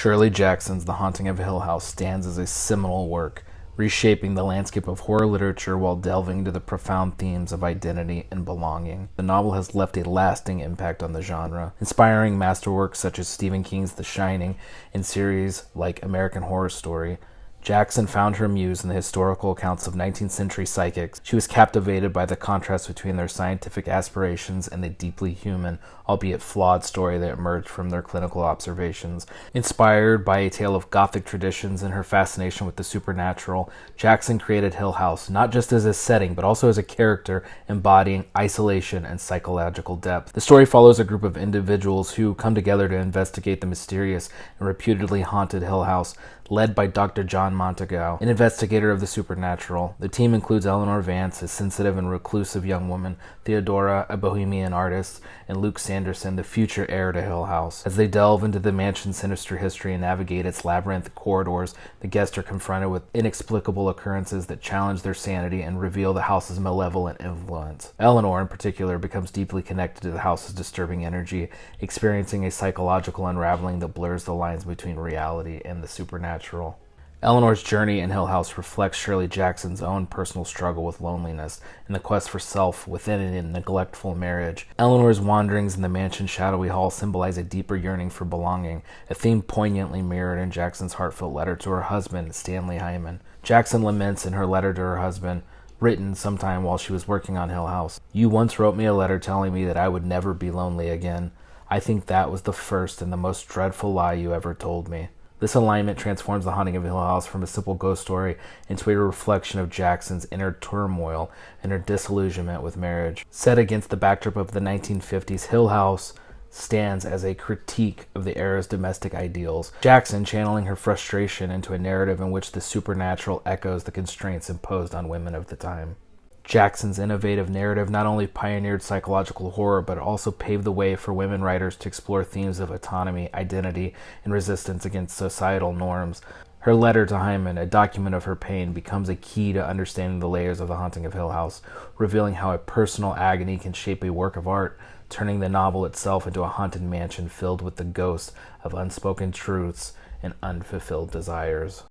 Shirley Jackson's The Haunting of Hill House stands as a seminal work, reshaping the landscape of horror literature while delving into the profound themes of identity and belonging. The novel has left a lasting impact on the genre, inspiring masterworks such as Stephen King's The Shining and series like American Horror Story. Jackson found her muse in the historical accounts of 19th century psychics. She was captivated by the contrast between their scientific aspirations and the deeply human, albeit flawed story that emerged from their clinical observations. Inspired by a tale of Gothic traditions and her fascination with the supernatural, Jackson created Hill House not just as a setting, but also as a character embodying isolation and psychological depth. The story follows a group of individuals who come together to investigate the mysterious and reputedly haunted Hill House, led by Dr. John Montagu, an investigator of the supernatural. The team includes Eleanor Vance, a sensitive and reclusive young woman, Theodora, a bohemian artist, and Luke Sanderson, the future heir to Hill House. As they delve into the mansion's sinister history and navigate its labyrinth corridors, the guests are confronted with inexplicable occurrences that challenge their sanity and reveal the house's malevolent influence. Eleanor, in particular, becomes deeply connected to the house's disturbing energy, experiencing a psychological unraveling that blurs the lines between reality and the supernatural. Eleanor's journey in Hill House reflects Shirley Jackson's own personal struggle with loneliness and the quest for self within a neglectful marriage. Eleanor's wanderings in the mansion's shadowy hall symbolize a deeper yearning for belonging, a theme poignantly mirrored in Jackson's heartfelt letter to her husband, Stanley Hyman. Jackson laments in her letter to her husband, written sometime while she was working on Hill House, "You once wrote me a letter telling me that I would never be lonely again. I think that was the first and the most dreadful lie you ever told me." This alignment transforms The Haunting of Hill House from a simple ghost story into a reflection of Jackson's inner turmoil and her disillusionment with marriage. Set against the backdrop of the 1950s, Hill House stands as a critique of the era's domestic ideals, Jackson channeling her frustration into a narrative in which the supernatural echoes the constraints imposed on women of the time. Jackson's innovative narrative not only pioneered psychological horror, but also paved the way for women writers to explore themes of autonomy, identity, and resistance against societal norms. Her letter to Hyman, a document of her pain, becomes a key to understanding the layers of The Haunting of Hill House, revealing how a personal agony can shape a work of art, turning the novel itself into a haunted mansion filled with the ghosts of unspoken truths and unfulfilled desires.